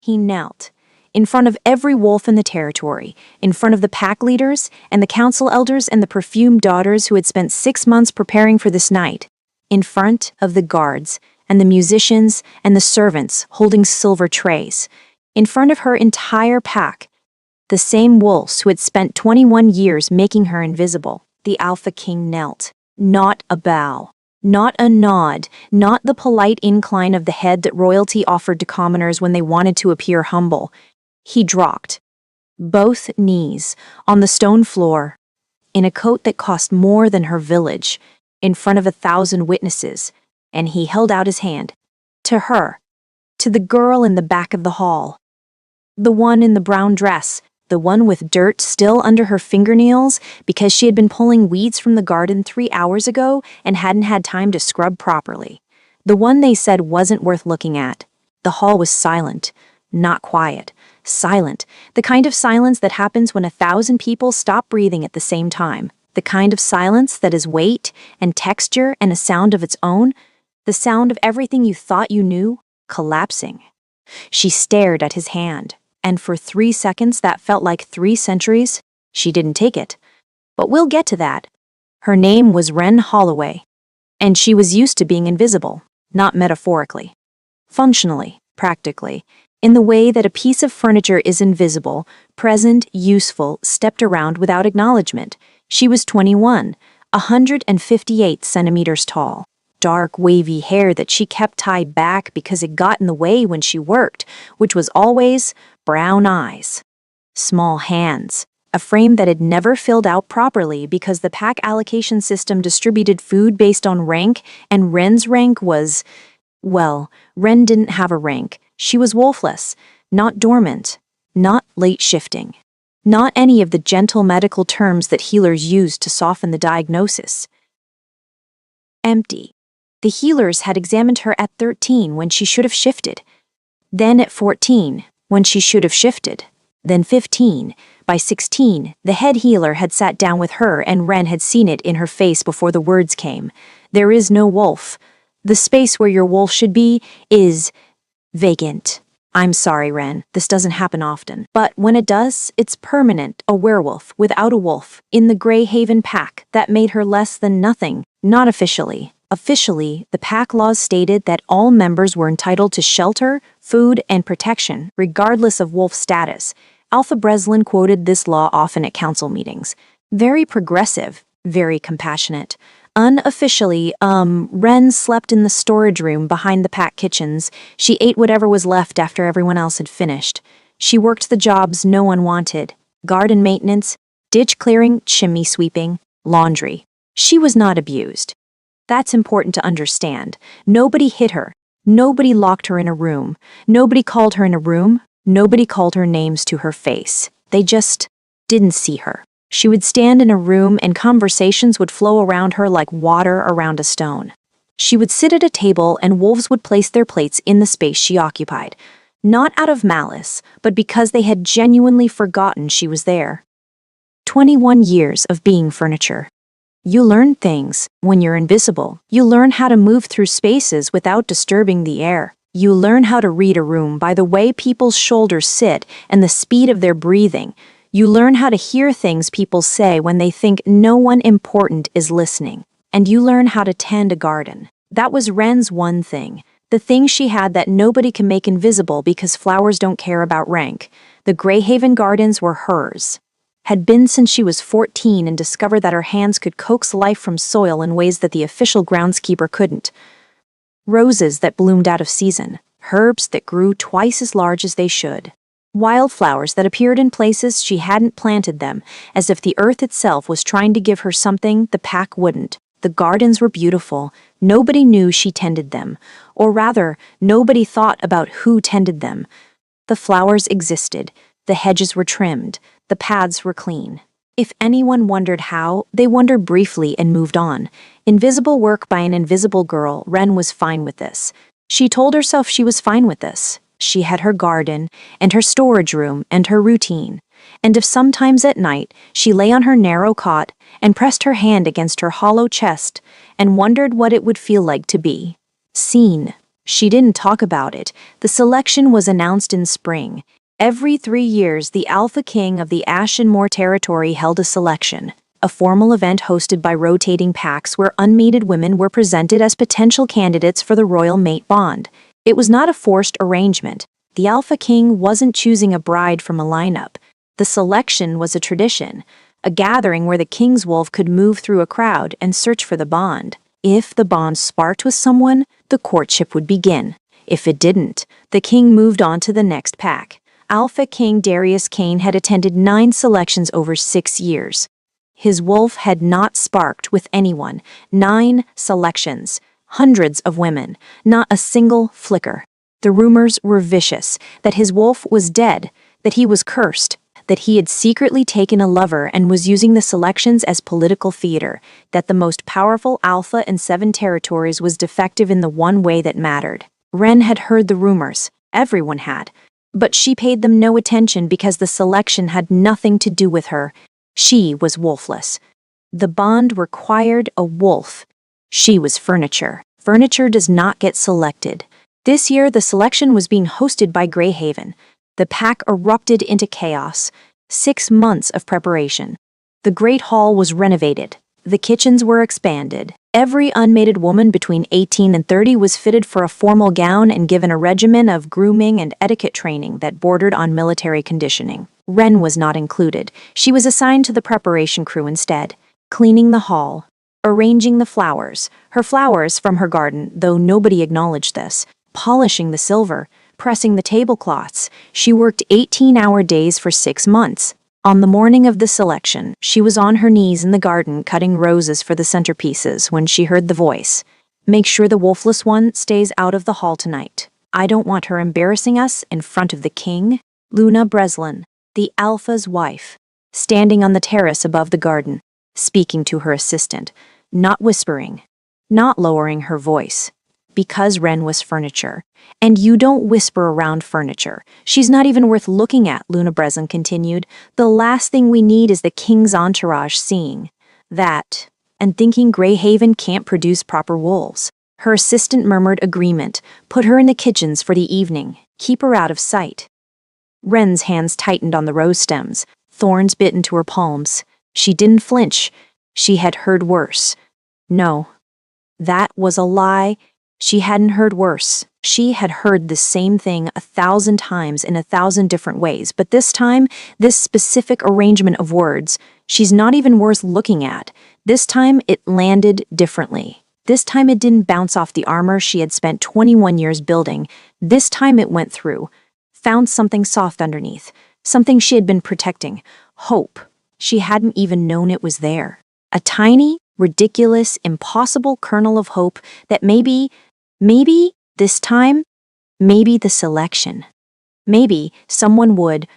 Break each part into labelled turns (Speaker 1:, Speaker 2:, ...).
Speaker 1: He knelt, in front of every wolf in the territory, in front of the pack leaders and the council elders and the perfumed daughters who had spent 6 months preparing for this night, in front of the guards and the musicians and the servants holding silver trays, in front of her entire pack, the same wolves who had spent 21 years making her invisible. The Alpha King knelt. Not a bow, not a nod, not the polite incline of the head that royalty offered to commoners when they wanted to appear humble. He dropped, both knees, on the stone floor, in a coat that cost more than her village, in front of 1,000 witnesses, and he held out his hand, to her, to the girl in the back of the hall, the one in the brown dress, the one with dirt still under her fingernails because she had been pulling weeds from the garden 3 hours ago and hadn't had time to scrub properly. The one they said wasn't worth looking at. The hall was silent, not quiet, silent, the kind of silence that happens when 1,000 people stop breathing at the same time, the kind of silence that is weight and texture and a sound of its own, the sound of everything you thought you knew, collapsing. She stared at his hand. And for 3 seconds that felt like 3 centuries. She didn't take it. But we'll get to that. Her name was Wren Holloway, and she was used to being invisible, not metaphorically. Functionally, practically, in the way that a piece of furniture is invisible, present, useful, stepped around without acknowledgement. She was 21, 158 centimeters tall. Dark, wavy hair that she kept tied back because it got in the way when she worked, which was always brown eyes. Small hands, a frame that had never filled out properly because the pack allocation system distributed food based on rank, and Wren's rank was, well, Wren didn't have a rank. She was wolfless, not dormant, not late shifting, not any of the gentle medical terms that healers used to soften the diagnosis. Empty. The healers had examined her at 13 when she should have shifted, then at 14 when she should have shifted, then 15. By 16, the head healer had sat down with her and Wren had seen it in her face before the words came. There is no wolf. The space where your wolf should be is vacant. I'm sorry, Wren, this doesn't happen often. But when it does, it's permanent, a werewolf without a wolf, in the Grey Haven pack that made her less than nothing, not officially. Officially, the pack laws stated that all members were entitled to shelter, food, and protection, regardless of wolf status. Alpha Breslin quoted this law often at council meetings. Very progressive, very compassionate. Unofficially, Wren slept in the storage room behind the pack kitchens. She ate whatever was left after everyone else had finished. She worked the jobs no one wanted. Garden maintenance, ditch clearing, chimney sweeping, laundry. She was not abused. That's important to understand. Nobody hit her. Nobody locked her in a room. Nobody called her in a room. Nobody called her names to her face. They just didn't see her. She would stand in a room and conversations would flow around her like water around a stone. She would sit at a table and wolves would place their plates in the space she occupied, not out of malice, but because they had genuinely forgotten she was there. 21 years of being furniture. You learn things when you're invisible. You learn how to move through spaces without disturbing the air. You learn how to read a room by the way people's shoulders sit and the speed of their breathing. You learn how to hear things people say when they think no one important is listening. And you learn how to tend a garden. That was Wren's one thing. The thing she had that nobody can make invisible because flowers don't care about rank. The Grey Haven gardens were hers. Had been since she was 14 and discovered that her hands could coax life from soil in ways that the official groundskeeper couldn't. Roses that bloomed out of season, herbs that grew twice as large as they should, wildflowers that appeared in places she hadn't planted them, as if the earth itself was trying to give her something the pack wouldn't. The gardens were beautiful. Nobody knew she tended them, or rather, nobody thought about who tended them. The flowers existed, the hedges were trimmed, the paths were clean. If anyone wondered how, they wondered briefly and moved on. Invisible work by an invisible girl, Wren was fine with this. She told herself she was fine with this. She had her garden, and her storage room, and her routine. And if sometimes at night she lay on her narrow cot and pressed her hand against her hollow chest and wondered what it would feel like to be seen, She didn't talk about it. The selection was announced in spring. Every 3 years, the Alpha King of the Ashen Moor territory held a selection, a formal event hosted by rotating packs where unmated women were presented as potential candidates for the royal mate bond. It was not a forced arrangement. The Alpha King wasn't choosing a bride from a lineup. The selection was a tradition, a gathering where the king's wolf could move through a crowd and search for the bond. If the bond sparked with someone, the courtship would begin. If it didn't, the king moved on to the next pack. Alpha King Darius Kane had attended 9 selections over 6 years. His wolf had not sparked with anyone. 9 selections. Hundreds of women. Not a single flicker. The rumors were vicious, that his wolf was dead, that he was cursed, that he had secretly taken a lover and was using the selections as political theater, that the most powerful alpha in 7 territories was defective in the one way that mattered. Wren had heard the rumors. Everyone had. But she paid them no attention because the selection had nothing to do with her. She was wolfless. The bond required a wolf. She was furniture. Furniture does not get selected. This year, the selection was being hosted by Greyhaven. The pack erupted into chaos. 6 months of preparation. The Great Hall was renovated. The kitchens were expanded. Every unmated woman between 18 and 30 was fitted for a formal gown and given a regimen of grooming and etiquette training that bordered on military conditioning. Wren was not included. She was assigned to the preparation crew instead, cleaning the hall, arranging the flowers, her flowers from her garden, though nobody acknowledged this, polishing the silver, pressing the tablecloths. She worked 18-hour days for 6 months. On the morning of the selection, she was on her knees in the garden cutting roses for the centerpieces when she heard the voice. "Make sure the wolfless one stays out of the hall tonight. I don't want her embarrassing us in front of the king." Luna Breslin, the Alpha's wife, standing on the terrace above the garden, speaking to her assistant, not whispering, not lowering her voice. Because Wren was furniture. And you don't whisper around furniture. She's not even worth looking at, Luna Breslin continued. The last thing we need is the king's entourage seeing that and thinking Greyhaven can't produce proper wolves. Her assistant murmured agreement. Put her in the kitchens for the evening. Keep her out of sight. Wren's hands tightened on the rose stems. Thorns bit into her palms. She didn't flinch. She had heard worse. No, that was a lie. She hadn't heard worse. She had heard the same thing 1,000 times in 1,000 different ways, but this time, this specific arrangement of words, she's not even worth looking at. This time, it landed differently. This time, it didn't bounce off the armor she had spent 21 years building. This time, it went through, found something soft underneath, something she had been protecting. Hope. She hadn't even known it was there. A tiny, ridiculous, impossible kernel of hope that maybe this time, maybe the selection. Maybe someone would,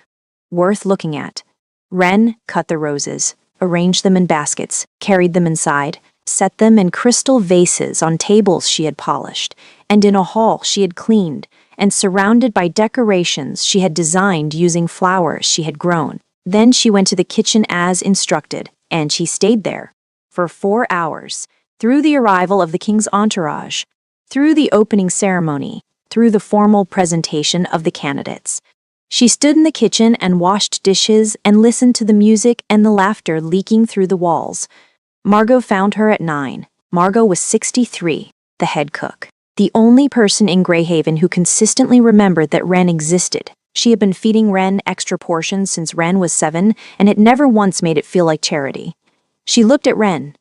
Speaker 1: worth looking at. Wren cut the roses, arranged them in baskets, carried them inside, set them in crystal vases on tables she had polished, and in a hall she had cleaned, and surrounded by decorations she had designed using flowers she had grown. Then she went to the kitchen as instructed, and she stayed there for 4 hours, through the arrival of the king's entourage, through the opening ceremony, through the formal presentation of the candidates. She stood in the kitchen and washed dishes and listened to the music and the laughter leaking through the walls. Margot found her at 9. Margot was 63, the head cook, the only person in Greyhaven who consistently remembered that Wren existed. She had been feeding Wren extra portions since Wren was 7, and it never once made it feel like charity. She looked at Wren,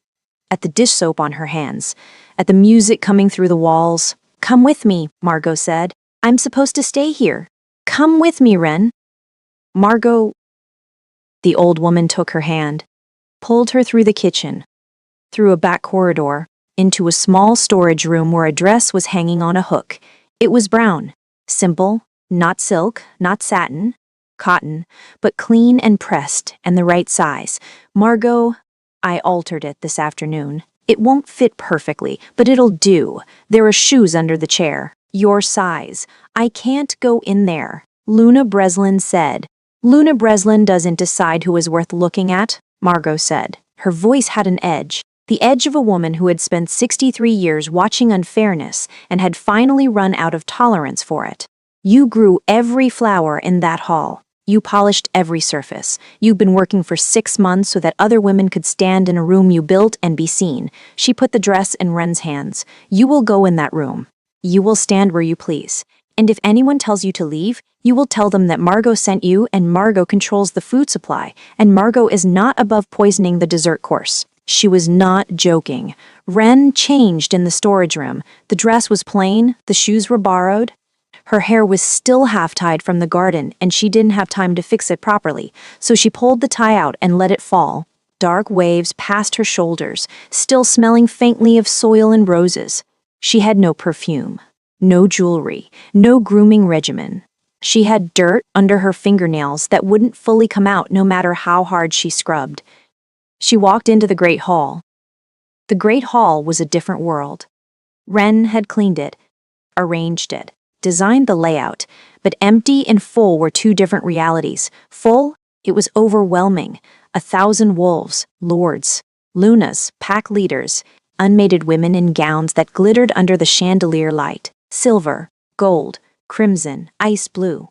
Speaker 1: at the dish soap on her hands, at the music coming through the walls. "Come with me," Margot said. "I'm supposed to stay here. Come with me, Wren." Margot. The old woman took her hand, pulled her through the kitchen, through a back corridor, into a small storage room where a dress was hanging on a hook. It was brown, simple, not silk, not satin, cotton, but clean and pressed and the right size. "Margot, I altered it this afternoon. It won't fit perfectly, but it'll do. There are shoes under the chair. Your size. I can't go in there," Luna Breslin said. "Luna Breslin doesn't decide who is worth looking at," Margot said. Her voice had an edge. The edge of a woman who had spent 63 years watching unfairness and had finally run out of tolerance for it. You grew every flower in that hall. You polished every surface. You've been working for 6 months so that other women could stand in a room you built and be seen. She put the dress in Ren's hands. You will go in that room. You will stand where you please. And if anyone tells you to leave, you will tell them that Margot sent you and Margot controls the food supply, and Margot is not above poisoning the dessert course. She was not joking. Ren changed in the storage room. The dress was plain, the shoes were borrowed. Her hair was still half-tied from the garden, and she didn't have time to fix it properly, so she pulled the tie out and let it fall. Dark waves passed her shoulders, still smelling faintly of soil and roses. She had no perfume, no jewelry, no grooming regimen. She had dirt under her fingernails that wouldn't fully come out no matter how hard she scrubbed. She walked into the Great Hall. The Great Hall was a different world. Ren had cleaned it, arranged it, designed the layout, but empty and full were two different realities. Full, it was overwhelming. 1,000 wolves, lords, lunas, pack leaders, unmated women in gowns that glittered under the chandelier light, silver, gold, crimson, ice blue.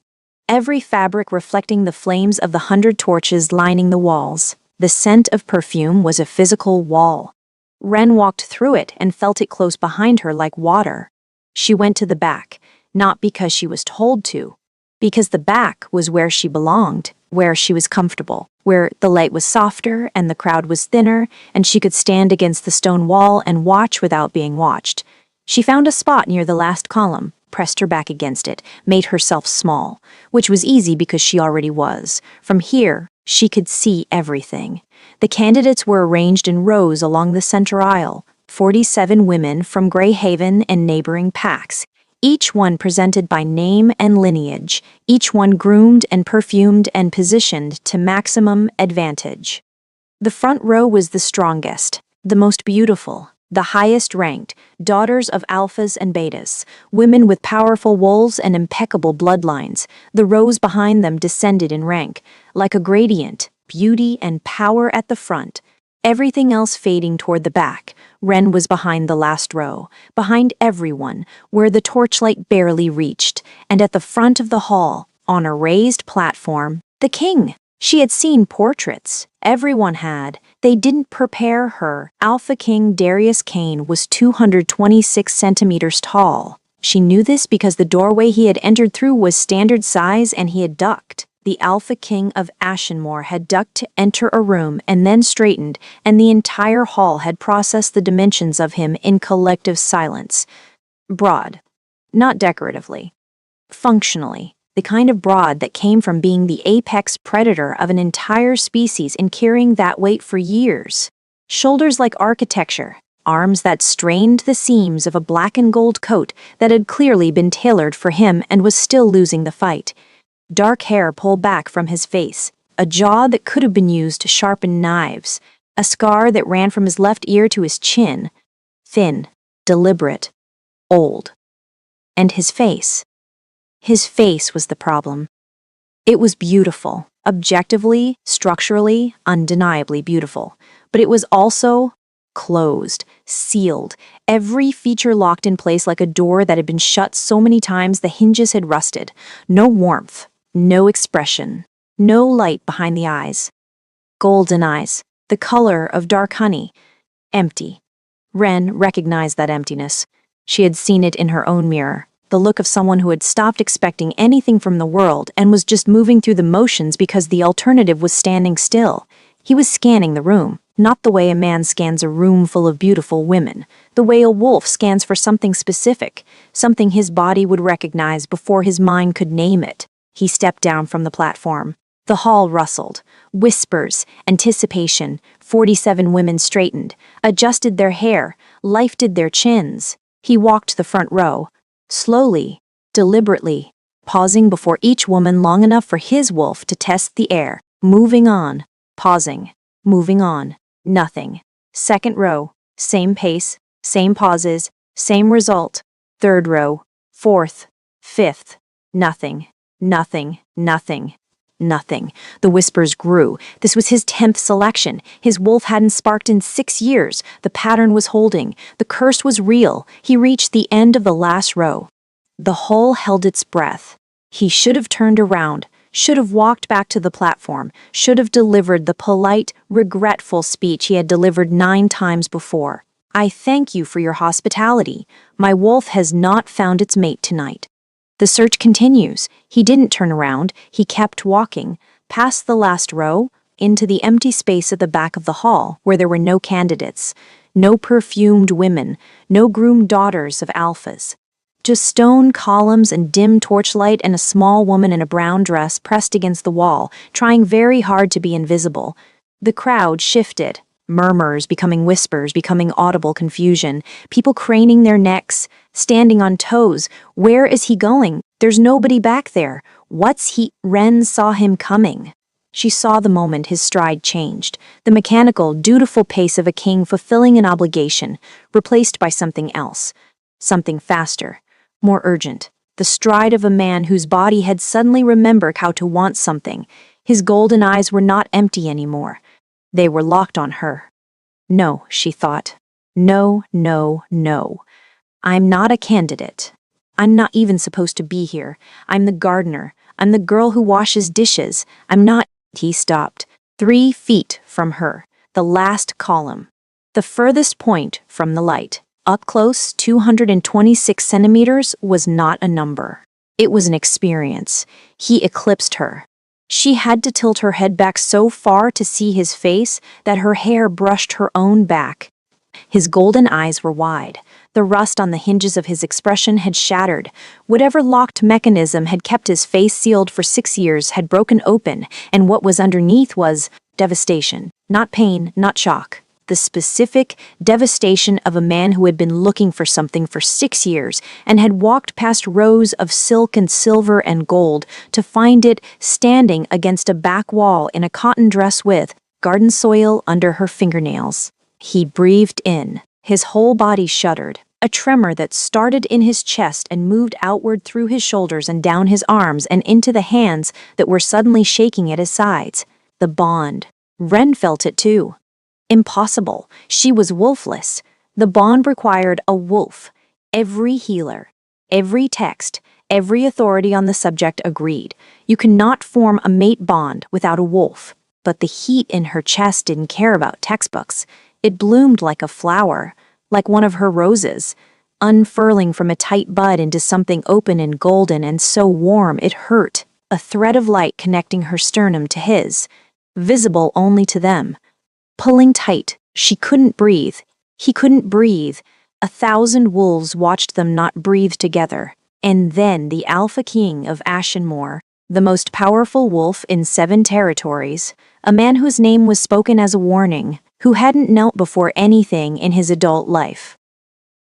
Speaker 1: Every fabric reflecting the flames of the 100 torches lining the walls. The scent of perfume was a physical wall. Ren walked through it and felt it close behind her like water. She went to the back, not because she was told to, because the back was where she belonged, where she was comfortable, where the light was softer and the crowd was thinner, and she could stand against the stone wall and watch without being watched. She found a spot near the last column, pressed her back against it, made herself small, which was easy because she already was. From here, she could see everything. The candidates were arranged in rows along the center aisle, 47 women from Greyhaven and neighboring packs, each one presented by name and lineage, each one groomed and perfumed and positioned to maximum advantage. The front row was the strongest, the most beautiful, the highest ranked, daughters of alphas and betas, women with powerful wolves and impeccable bloodlines. The rows behind them descended in rank, like a gradient, beauty and power at the front, everything else fading toward the back. Ren was behind the last row, behind everyone, where the torchlight barely reached, and at the front of the hall, on a raised platform, the king. She had seen portraits. Everyone had. They didn't prepare her. Alpha King Darius Kane was 226 centimeters tall. She knew this because the doorway he had entered through was standard size and he had ducked. The Alpha King of Ashenmore had ducked to enter a room and then straightened, and the entire hall had processed the dimensions of him in collective silence. Broad. Not decoratively. Functionally. The kind of broad that came from being the apex predator of an entire species and carrying that weight for years. Shoulders like architecture, arms that strained the seams of a black and gold coat that had clearly been tailored for him and was still losing the fight. Dark hair pulled back from his face, a jaw that could have been used to sharpen knives, a scar that ran from his left ear to his chin. Thin, deliberate, old. And his face. His face was the problem. It was beautiful, objectively, structurally, undeniably beautiful, but it was also closed, sealed, every feature locked in place like a door that had been shut so many times the hinges had rusted. No warmth, no expression, no light behind the eyes. Golden eyes, the color of dark honey. Empty. Ren recognized that emptiness. She had seen it in her own mirror. The look of someone who had stopped expecting anything from the world and was just moving through the motions because the alternative was standing still. He was scanning the room, not the way a man scans a room full of beautiful women, the way a wolf scans for something specific, something his body would recognize before his mind could name it. He stepped down from the platform. The hall rustled. Whispers, anticipation. 47 women straightened, adjusted their hair, lifted their chins. He walked the front row. Slowly, deliberately, pausing before each woman long enough for his wolf to test the air, moving on, pausing, moving on, nothing. Second row, same pace, same pauses, same result. Third row, fourth, fifth, nothing, nothing, nothing. Nothing. The whispers grew. This was his 10th selection. His wolf hadn't sparked in 6 years. The pattern was holding. The curse was real. He reached the end of the last row. The hall held its breath. He should have turned around, should have walked back to the platform, should have delivered the polite, regretful speech he had delivered 9 times before. I thank you for your hospitality. My wolf has not found its mate tonight. The search continues. He didn't turn around. He kept walking, past the last row, into the empty space at the back of the hall, where there were no candidates, no perfumed women, no groomed daughters of alphas. Just stone columns and dim torchlight and a small woman in a brown dress pressed against the wall, trying very hard to be invisible. The crowd shifted. Murmurs becoming whispers, becoming audible confusion, people craning their necks, standing on toes. Where is he going? There's nobody back there. What's he? Ren saw him coming. She saw the moment his stride changed, the mechanical, dutiful pace of a king fulfilling an obligation, replaced by something else, something faster, more urgent, the stride of a man whose body had suddenly remembered how to want something. His golden eyes were not empty anymore. They were locked on her. No, she thought. No, no, no. I'm not a candidate. I'm not even supposed to be here. I'm the gardener. I'm the girl who washes dishes. I'm not. He stopped, 3 feet from her, the last column, the furthest point from the light. Up close, 226 centimeters was not a number. It was an experience. He eclipsed her. She had to tilt her head back so far to see his face that her hair brushed her own back. His golden eyes were wide. The rust on the hinges of his expression had shattered. Whatever locked mechanism had kept his face sealed for 6 years had broken open, and what was underneath was devastation. Not pain, not shock. The specific devastation of a man who had been looking for something for 6 years and had walked past rows of silk and silver and gold to find it standing against a back wall in a cotton dress with garden soil under her fingernails. He breathed in. His whole body shuddered. A tremor that started in his chest and moved outward through his shoulders and down his arms and into the hands that were suddenly shaking at his sides. The bond. Ren felt it too. Impossible. She was wolfless. The bond required a wolf. Every healer, every text, every authority on the subject agreed. You cannot form a mate bond without a wolf. But the heat in her chest didn't care about textbooks. It bloomed like a flower, like one of her roses, unfurling from a tight bud into something open and golden and so warm it hurt, a thread of light connecting her sternum to his, visible only to them. Pulling tight, she couldn't breathe. He couldn't breathe. 1,000 wolves watched them not breathe together. And then the Alpha King of Ashenmoor, the most powerful wolf in 7 territories, a man whose name was spoken as a warning, who hadn't knelt before anything in his adult life,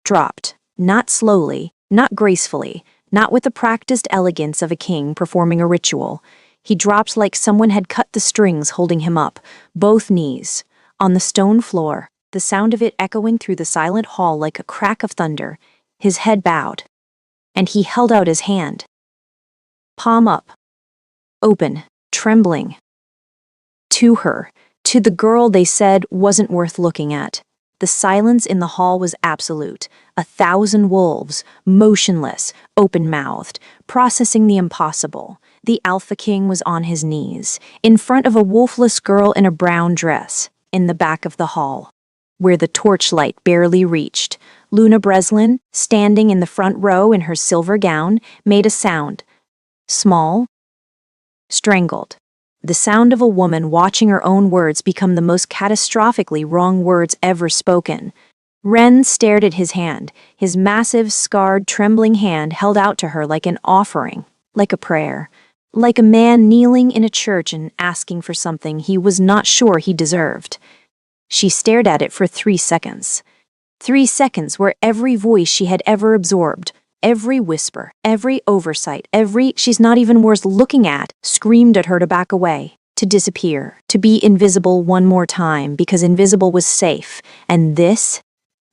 Speaker 1: dropped, not slowly, not gracefully, not with the practiced elegance of a king performing a ritual. He dropped like someone had cut the strings holding him up, both knees, on the stone floor, the sound of it echoing through the silent hall like a crack of thunder. His head bowed, and he held out his hand. Palm up, open, trembling. To her, to the girl they said wasn't worth looking at. The silence in the hall was absolute. 1,000 wolves, motionless, open-mouthed, processing the impossible. The Alpha King was on his knees, in front of a wolfless girl in a brown dress, in the back of the hall, where the torchlight barely reached. Luna Breslin, standing in the front row in her silver gown, made a sound. Small, strangled. The sound of a woman watching her own words become the most catastrophically wrong words ever spoken. Ren stared at his hand, his massive, scarred, trembling hand held out to her like an offering, like a prayer, like a man kneeling in a church and asking for something he was not sure he deserved. She stared at it for 3 seconds. 3 seconds where every voice she had ever absorbed, every whisper, every oversight, every she's not even worth looking at, screamed at her to back away, to disappear, to be invisible one more time because invisible was safe. And this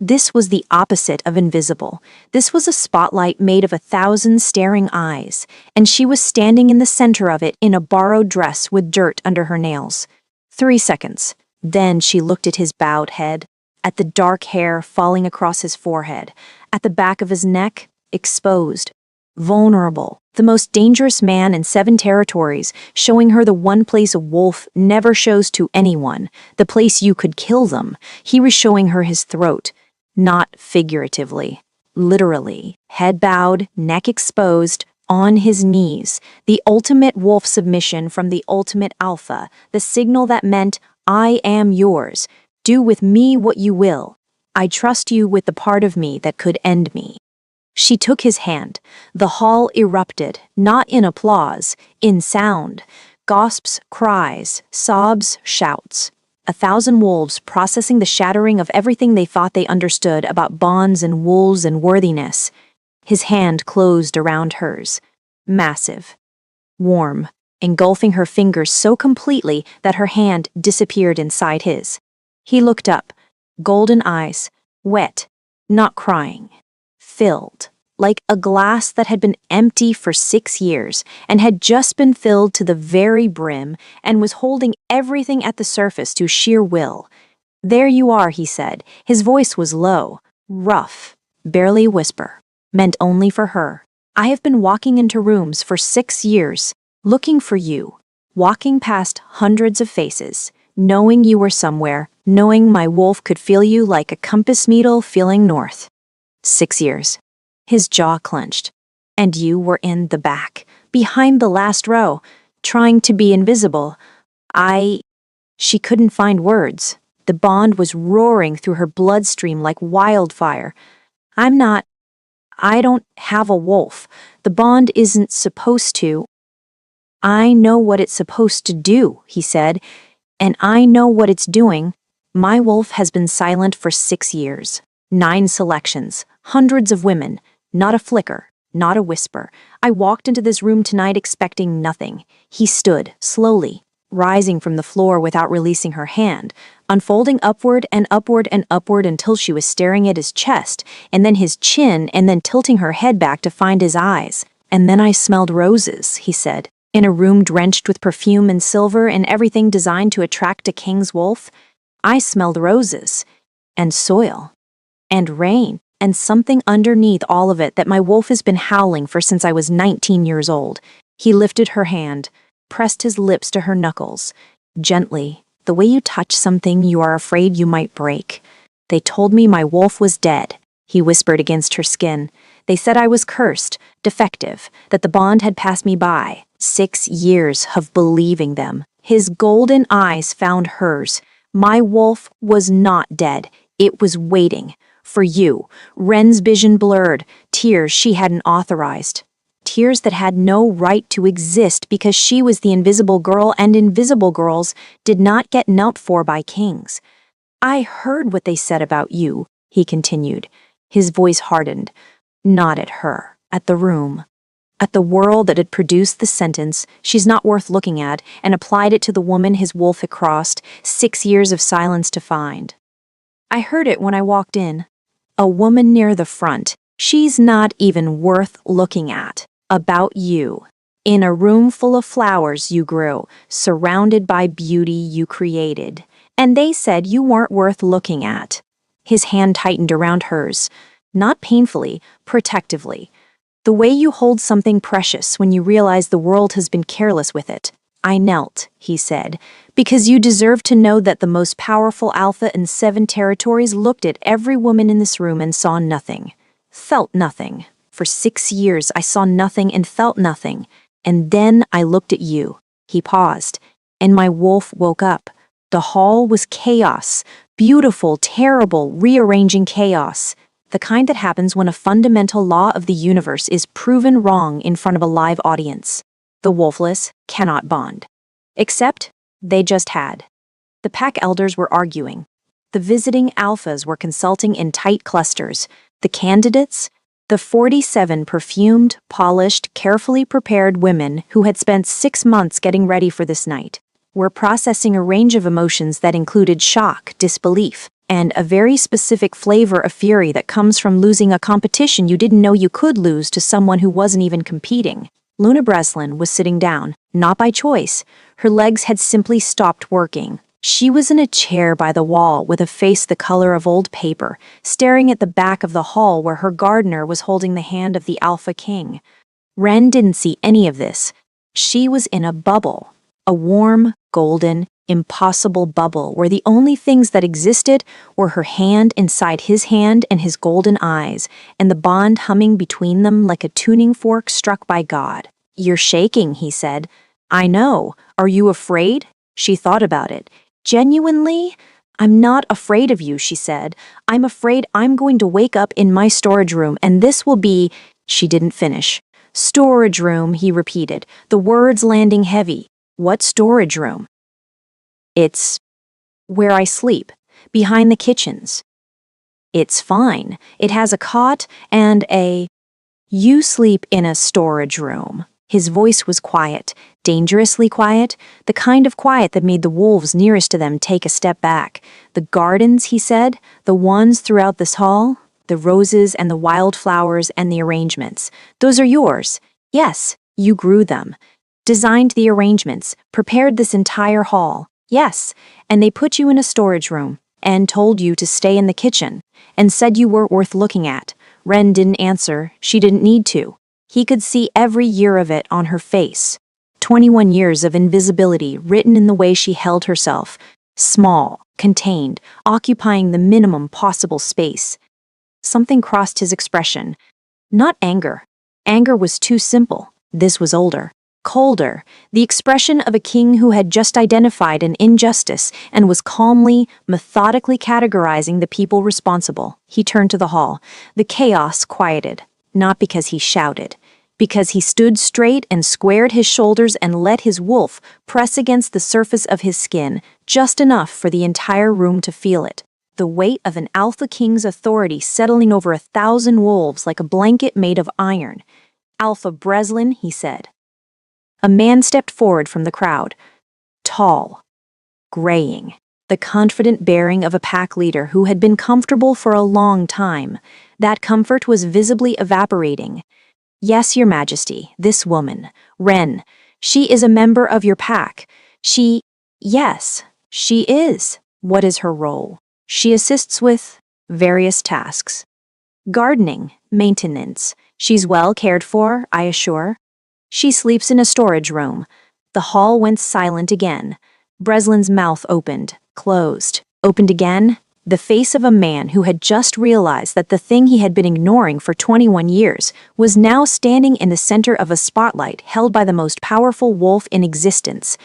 Speaker 1: This was the opposite of invisible. This was a spotlight made of 1,000 staring eyes, and she was standing in the center of it in a borrowed dress with dirt under her nails. 3 seconds. Then she looked at his bowed head, at the dark hair falling across his forehead, at the back of his neck, exposed, vulnerable, the most dangerous man in 7 territories, showing her the one place a wolf never shows to anyone, the place you could kill them. He was showing her his throat. Not figuratively, literally, head bowed, neck exposed, on his knees, the ultimate wolf submission from the ultimate alpha, the signal that meant, I am yours, do with me what you will, I trust you with the part of me that could end me. She took his hand. The hall erupted, not in applause, in sound, gasps, cries, sobs, shouts. 1,000 wolves processing the shattering of everything they thought they understood about bonds and wolves and worthiness. His hand closed around hers. Massive. Warm, engulfing her fingers so completely that her hand disappeared inside his. He looked up, golden eyes, wet, not crying, filled, like a glass that had been empty for 6 years and had just been filled to the very brim and was holding everything at the surface to sheer will. There you are, he said. His voice was low, rough, barely a whisper, meant only for her. I have been walking into rooms for 6 years, looking for you, walking past hundreds of faces, knowing you were somewhere, knowing my wolf could feel you like a compass needle feeling north. 6 years. His jaw clenched. And you were in the back, behind the last row, trying to be invisible. She couldn't find words. The bond was roaring through her bloodstream like wildfire. I don't have a wolf. The bond isn't supposed to. I know what it's supposed to do, he said, and I know what it's doing. My wolf has been silent for 6 years. 9 selections, hundreds of women. Not a flicker, not a whisper. I walked into this room tonight expecting nothing. He stood, slowly, rising from the floor without releasing her hand, unfolding upward and upward and upward until she was staring at his chest, and then his chin, and then tilting her head back to find his eyes. And then I smelled roses, he said, in a room drenched with perfume and silver and everything designed to attract a king's wolf. I smelled roses, and soil, and rain, and something underneath all of it that my wolf has been howling for since I was 19 years old. He lifted her hand, pressed his lips to her knuckles, gently, the way you touch something you are afraid you might break. They told me my wolf was dead, he whispered against her skin. They said I was cursed, defective, that the bond had passed me by. 6 years of believing them. His golden eyes found hers. My wolf was not dead. It was waiting. For you. Wren's vision blurred, tears she hadn't authorized. Tears that had no right to exist because she was the invisible girl and invisible girls did not get knelt for by kings. I heard what they said about you, he continued. His voice hardened. Not at her, at the room. At the world that had produced the sentence, she's not worth looking at, and applied it to the woman his wolf had crossed, 6 years of silence to find. I heard it when I walked in. A woman near the front. She's not even worth looking at. About you. In a room full of flowers you grew, surrounded by beauty you created. And they said you weren't worth looking at. His hand tightened around hers. Not painfully, protectively. The way you hold something precious when you realize the world has been careless with it. I knelt, he said, because you deserve to know that the most powerful alpha in 7 territories looked at every woman in this room and saw nothing. Felt nothing. For 6 years I saw nothing and felt nothing. And then I looked at you. He paused, and my wolf woke up. The hall was chaos. Beautiful, terrible, rearranging chaos. The kind that happens when a fundamental law of the universe is proven wrong in front of a live audience. The wolfless cannot bond. Except they just had. The pack elders were arguing. The visiting alphas were consulting in tight clusters. The candidates, the 47 perfumed, polished, carefully prepared women who had spent 6 months getting ready for this night, were processing a range of emotions that included shock, disbelief, and a very specific flavor of fury that comes from losing a competition you didn't know you could lose to someone who wasn't even competing. Luna Breslin was sitting down, not by choice. Her legs had simply stopped working. She was in a chair by the wall with a face the color of old paper, staring at the back of the hall where her gardener was holding the hand of the Alpha King. Wren didn't see any of this. She was in a bubble, a warm, golden, impossible bubble where the only things that existed were her hand inside his hand and his golden eyes, and the bond humming between them like a tuning fork struck by God. "You're shaking," he said. "I know. Are you afraid?" She thought about it. "Genuinely? I'm not afraid of you," she said. "I'm afraid I'm going to wake up in my storage room and this will be—" She didn't finish. "Storage room," he repeated, the words landing heavy. "What storage room?" "It's where I sleep, behind the kitchens." "It's fine. It has a cot and a—" "You sleep in a storage room." His voice was quiet, dangerously quiet, the kind of quiet that made the wolves nearest to them take a step back. "The gardens," he said, "the ones throughout this hall, the roses and the wildflowers and the arrangements, those are yours. Yes, you grew them, designed the arrangements, prepared this entire hall. Yes, and they put you in a storage room and told you to stay in the kitchen and said you were worth looking at." Wren didn't answer. She didn't need to. He could see every year of it on her face. 21 years of invisibility written in the way she held herself, small, contained, occupying the minimum possible space. Something crossed his expression. Not anger. Anger was too simple. This was older, colder, the expression of a king who had just identified an injustice and was calmly, methodically categorizing the people responsible. He turned to the hall. The chaos quieted, not because he shouted, because he stood straight and squared his shoulders and let his wolf press against the surface of his skin, just enough for the entire room to feel it. The weight of an Alpha King's authority settling over 1,000 wolves like a blanket made of iron. "Alpha Breslin," he said. A man stepped forward from the crowd, tall, graying, the confident bearing of a pack leader who had been comfortable for a long time. That comfort was visibly evaporating. "Yes, Your Majesty, this woman, Wren, she is a member of your pack. Yes, she is." "What is her role?" "She assists with various tasks. Gardening, maintenance. She's well cared for, I assure." "She sleeps in a storage room." The hall went silent again. Breslin's mouth opened, closed, opened again. The face of a man who had just realized that the thing he had been ignoring for 21 years was now standing in the center of a spotlight held by the most powerful wolf in existence.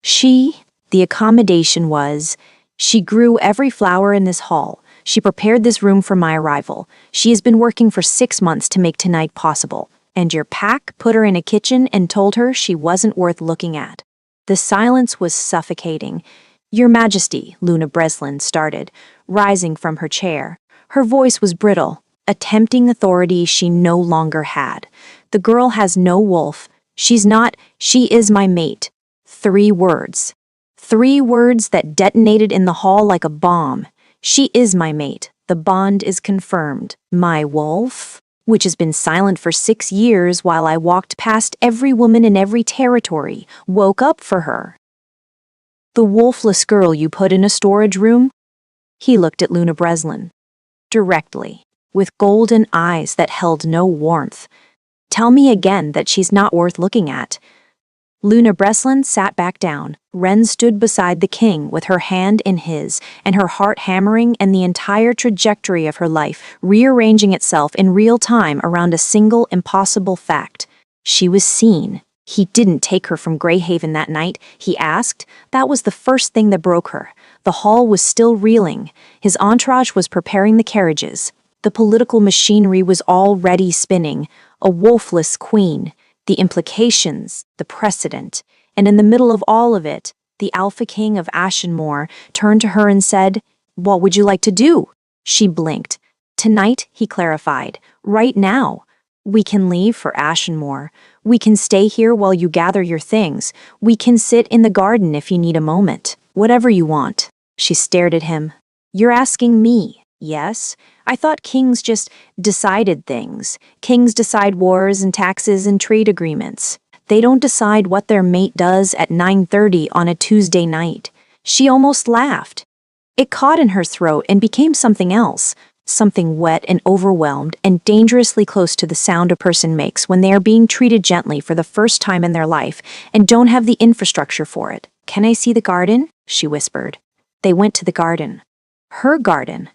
Speaker 1: The accommodation was, "She grew every flower in this hall. She prepared this room for my arrival. She has been working for 6 months to make tonight possible. And your pack put her in a kitchen and told her she wasn't worth looking at." The silence was suffocating. "Your Majesty," Luna Breslin started, rising from her chair. Her voice was brittle, a tempting authority she no longer had. "The girl has no wolf. She is my mate." 3 words. 3 words that detonated in the hall like a bomb. "She is my mate. The bond is confirmed. My wolf, which has been silent for 6 years while I walked past every woman in every territory, woke up for her." "The wolfless girl you put in a storage room?" He looked at Luna Breslin, directly, with golden eyes that held no warmth. "Tell me again that she's not worth looking at." Luna Breslin sat back down. Wren stood beside the king with her hand in his, and her heart hammering and the entire trajectory of her life rearranging itself in real time around a single impossible fact. She was seen. He didn't take her from Greyhaven that night, he asked. That was the first thing that broke her. The hall was still reeling. His entourage was preparing the carriages. The political machinery was already spinning. A wolfless queen. The implications, the precedent, and in the middle of all of it, the Alpha King of Ashenmoor turned to her and said, "What would you like to do?" She blinked. "Tonight," he clarified, "right now. We can leave for Ashenmoor. We can stay here while you gather your things. We can sit in the garden if you need a moment. Whatever you want." She stared at him. You're asking me, yes? I thought kings just decided things. Kings decide wars and taxes and trade agreements. They don't decide what their mate does at 9:30 on a Tuesday night. She almost laughed. It caught in her throat and became something else, something wet and overwhelmed and dangerously close to the sound a person makes when they are being treated gently for the first time in their life and don't have the infrastructure for it. "Can I see the garden?" she whispered. They went to the garden. Her garden.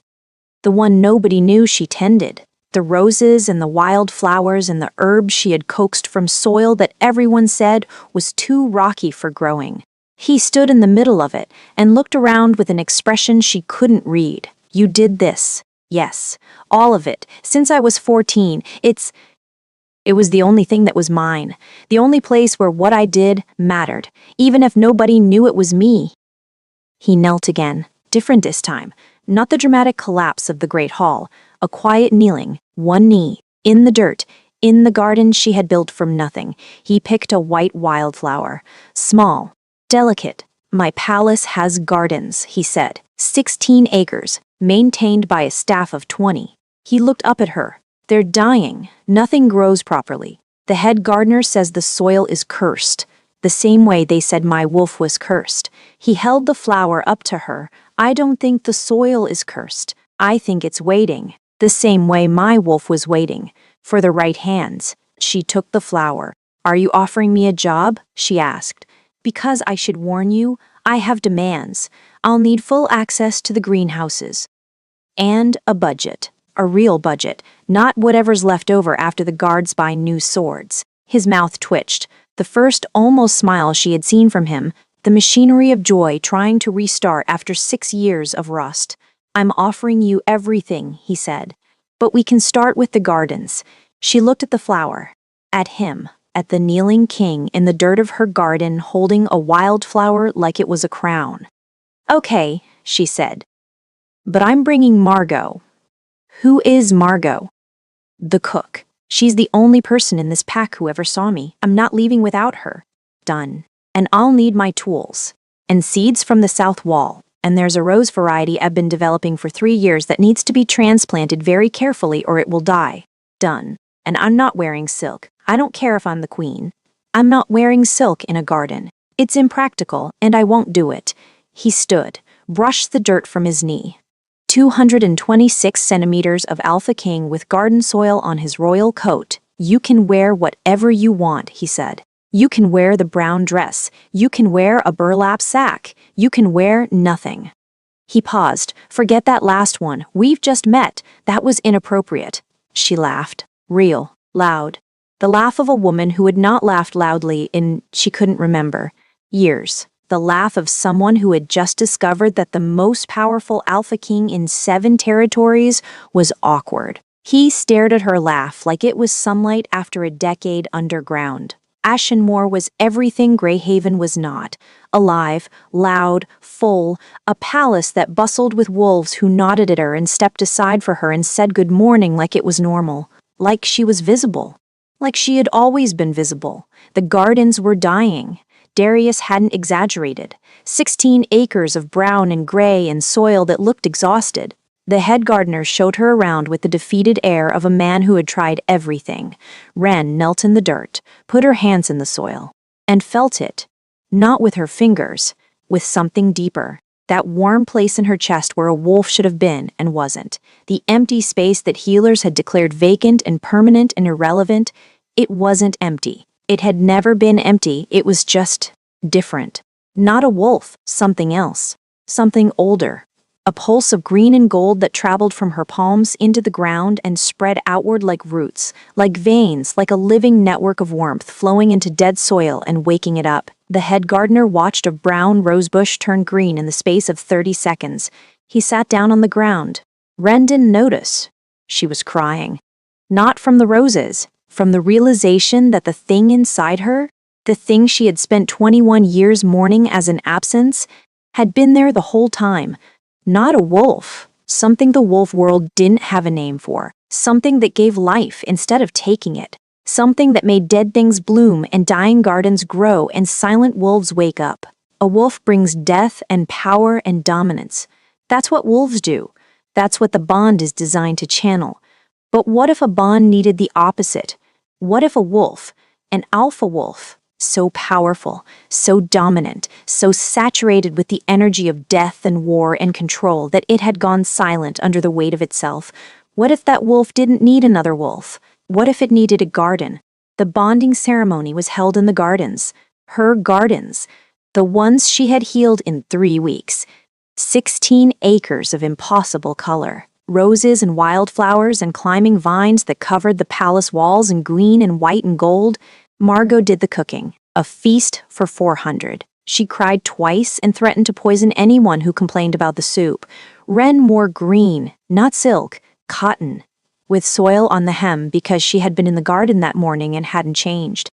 Speaker 1: The one nobody knew she tended. The roses and the wild flowers and the herbs she had coaxed from soil that everyone said was too rocky for growing. He stood in the middle of it and looked around with an expression she couldn't read. "You did this." "Yes, all of it. Since I was 14. It was the only thing that was mine. The only place where what I did mattered, even if nobody knew it was me." He knelt again, different this time. Not the dramatic collapse of the great hall, a quiet kneeling, one knee, in the dirt, in the garden she had built from nothing. He picked a white wildflower, small, delicate. "My palace has gardens," he said. 16 acres, maintained by a staff of 20. He looked up at her. "They're dying. Nothing grows properly. The head gardener says the soil is cursed, the same way they said my wolf was cursed." He held the flower up to her. "I don't think the soil is cursed. I think it's waiting, the same way my wolf was waiting, for the right hands." She took the flower. "Are you offering me a job?" she asked. "Because I should warn you, I have demands. I'll need full access to the greenhouses. And a budget. A real budget, not whatever's left over after the guards buy new swords." His mouth twitched, the first almost smile she had seen from him, the machinery of joy trying to restart after 6 years of rust. "I'm offering you everything," he said. "But we can start with the gardens." She looked at the flower, at him, at the kneeling king in the dirt of her garden holding a wildflower like it was a crown. "Okay," she said. "But I'm bringing Margot." "Who is Margot?" "The cook. She's the only person in this pack who ever saw me. I'm not leaving without her." "Done. And I'll need my tools. And seeds from the south wall. And there's a rose variety I've been developing for 3 years that needs to be transplanted very carefully or it will die." "Done. And I'm not wearing silk. I don't care if I'm the queen. I'm not wearing silk in a garden. It's impractical, and I won't do it." He stood, brushed the dirt from his knee. 226 centimeters of Alpha King with garden soil on his royal coat. "You can wear whatever you want," he said. "You can wear the brown dress. You can wear a burlap sack. You can wear nothing." He paused. "Forget that last one. We've just met. That was inappropriate." She laughed. Real, loud. The laugh of a woman who had not laughed loudly in, she couldn't remember, years. The laugh of someone who had just discovered that the most powerful Alpha King in 7 territories was awkward. He stared at her laugh like it was sunlight after a decade underground. Ashenmore was everything Greyhaven was not. Alive, loud, full, a palace that bustled with wolves who nodded at her and stepped aside for her and said good morning like it was normal. Like she was visible. Like she had always been visible. The gardens were dying. Darius hadn't exaggerated. 16 acres of brown and gray and soil that looked exhausted. The head gardener showed her around with the defeated air of a man who had tried everything. Wren knelt in the dirt, put her hands in the soil, and felt it. Not with her fingers, with something deeper. That warm place in her chest where a wolf should have been and wasn't. The empty space that healers had declared vacant and permanent and irrelevant. It wasn't empty. It had never been empty, it was just different. Not a wolf, something else. Something older. A pulse of green and gold that traveled from her palms into the ground and spread outward like roots, like veins, like a living network of warmth flowing into dead soil and waking it up. The head gardener watched a brown rosebush turn green in the space of 30 seconds. He sat down on the ground. Wren didn't notice. She was crying. Not from the roses. From the realization that the thing inside her, the thing she had spent 21 years mourning as an absence, had been there the whole time. Not a wolf, something the wolf world didn't have a name for, something that gave life instead of taking it, something that made dead things bloom and dying gardens grow and silent wolves wake up. A wolf brings death and power and dominance. That's what wolves do. That's what the bond is designed to channel. But what if a bond needed the opposite? What if a wolf, an alpha wolf, so powerful, so dominant, so saturated with the energy of death and war and control that it had gone silent under the weight of itself? What if that wolf didn't need another wolf? What if it needed a garden? The bonding ceremony was held in the gardens. Her gardens. The ones she had healed in 3 weeks. 16 acres of impossible color. Roses and wildflowers and climbing vines that covered the palace walls in green and white and gold. Margot did the cooking, a feast for 400. She cried twice and threatened to poison anyone who complained about the soup. Wren wore green, not silk, cotton, with soil on the hem because she had been in the garden that morning and hadn't changed.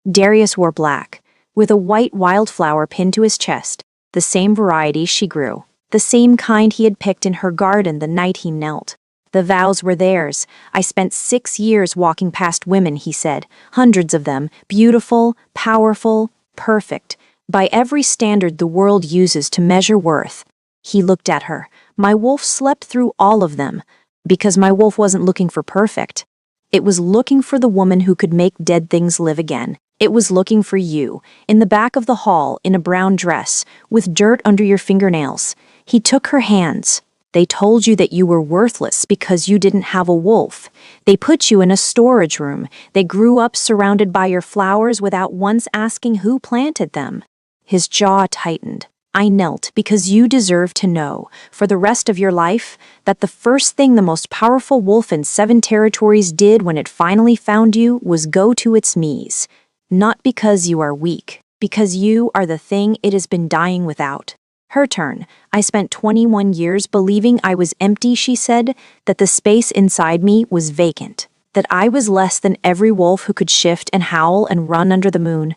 Speaker 1: Darius wore black, with a white wildflower pinned to his chest, the same variety she grew, the same kind he had picked in her garden the night he knelt. The vows were theirs. I spent 6 years walking past women, he said, hundreds of them, beautiful, powerful, perfect, by every standard the world uses to measure worth. He looked at her. My wolf slept through all of them, because my wolf wasn't looking for perfect. It was looking for the woman who could make dead things live again. It was looking for you, in the back of the hall, in a brown dress, with dirt under your fingernails. He took her hands. They told you that you were worthless because you didn't have a wolf. They put you in a storage room. They grew up surrounded by your flowers without once asking who planted them. His jaw tightened. I knelt because you deserve to know, for the rest of your life, that the first thing the most powerful wolf in 7 territories did when it finally found you was go to its knees. Not because you are weak, because you are the thing it has been dying without. Her turn. I spent 21 years believing I was empty, she said, that the space inside me was vacant, that I was less than every wolf who could shift and howl and run under the moon.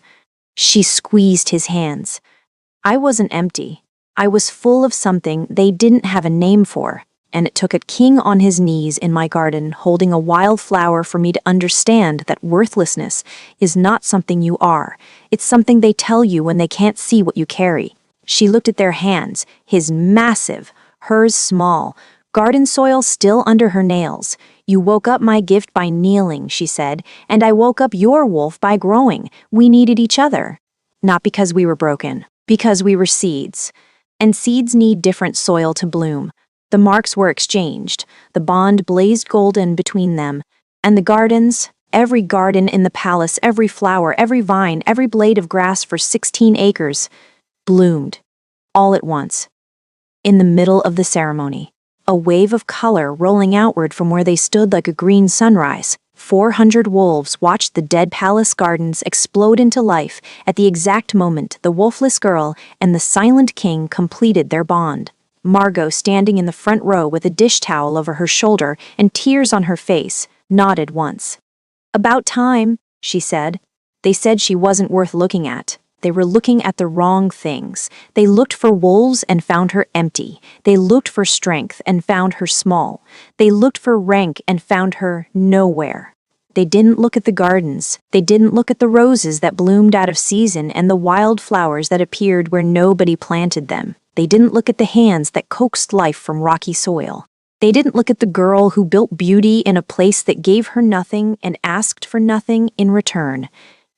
Speaker 1: She squeezed his hands. I wasn't empty. I was full of something they didn't have a name for, and it took a king on his knees in my garden holding a wild flower for me to understand that worthlessness is not something you are. It's something they tell you when they can't see what you carry. She looked at their hands, his massive, hers small, garden soil still under her nails. You woke up my gift by kneeling, she said, and I woke up your wolf by growing. We needed each other. Not because we were broken, because we were seeds. And seeds need different soil to bloom. The marks were exchanged. The bond blazed golden between them. And the gardens, every garden in the palace, every flower, every vine, every blade of grass for 16 acres, bloomed, all at once. In the middle of the ceremony, a wave of color rolling outward from where they stood like a green sunrise, 400 wolves watched the dead palace gardens explode into life at the exact moment the wolfless girl and the silent king completed their bond. Margot, standing in the front row with a dish towel over her shoulder and tears on her face, nodded once. About time, she said. They said she wasn't worth looking at. They were looking at the wrong things. They looked for wolves and found her empty. They looked for strength and found her small. They looked for rank and found her nowhere. They didn't look at the gardens. They didn't look at the roses that bloomed out of season and the wild flowers that appeared where nobody planted them. They didn't look at the hands that coaxed life from rocky soil. They didn't look at the girl who built beauty in a place that gave her nothing and asked for nothing in return.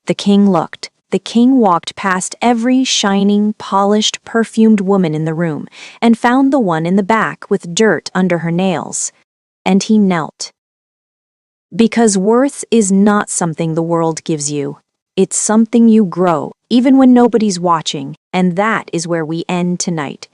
Speaker 1: The king looked. The king walked past every shining, polished, perfumed woman in the room and found the one in the back with dirt under her nails. And he knelt. Because worth is not something the world gives you. It's something you grow, even when nobody's watching, and that is where we end tonight.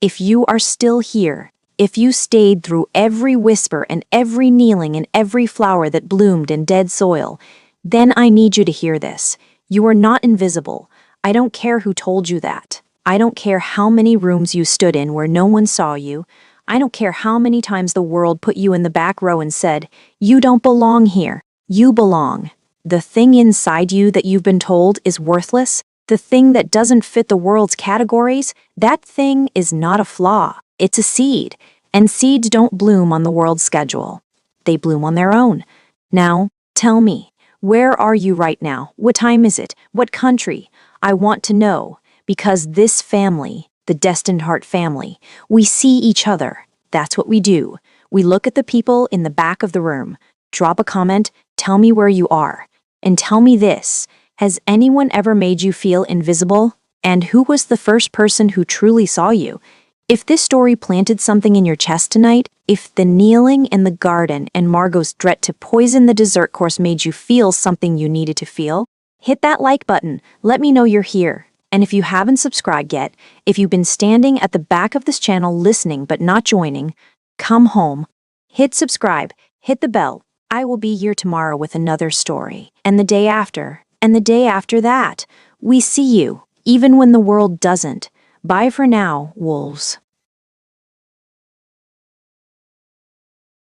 Speaker 1: If you are still here, if you stayed through every whisper and every kneeling and every flower that bloomed in dead soil, then I need you to hear this. You are not invisible. I don't care who told you that. I don't care how many rooms you stood in where no one saw you. I don't care how many times the world put you in the back row and said, "You don't belong here. You belong." The thing inside you that you've been told is worthless, the thing that doesn't fit the world's categories, that thing is not a flaw. It's a seed, and seeds don't bloom on the world's schedule. They bloom on their own. Now, tell me, where are you right now? What time is it? What country? I want to know, because this family, the Destined Heart family. We see each other. That's what we do. We look at the people in the back of the room. Drop a comment, tell me where you are. And tell me this, has anyone ever made you feel invisible? And who was the first person who truly saw you? If this story planted something in your chest tonight, if the kneeling in the garden and Margot's threat to poison the dessert course made you feel something you needed to feel, hit that like button. Let me know you're here. And if you haven't subscribed yet, if you've been standing at the back of this channel listening but not joining, come home. Hit subscribe, hit the bell. I will be here tomorrow with another story. And the day after, and the day after that. We see you, even when the world doesn't. Bye for now, wolves.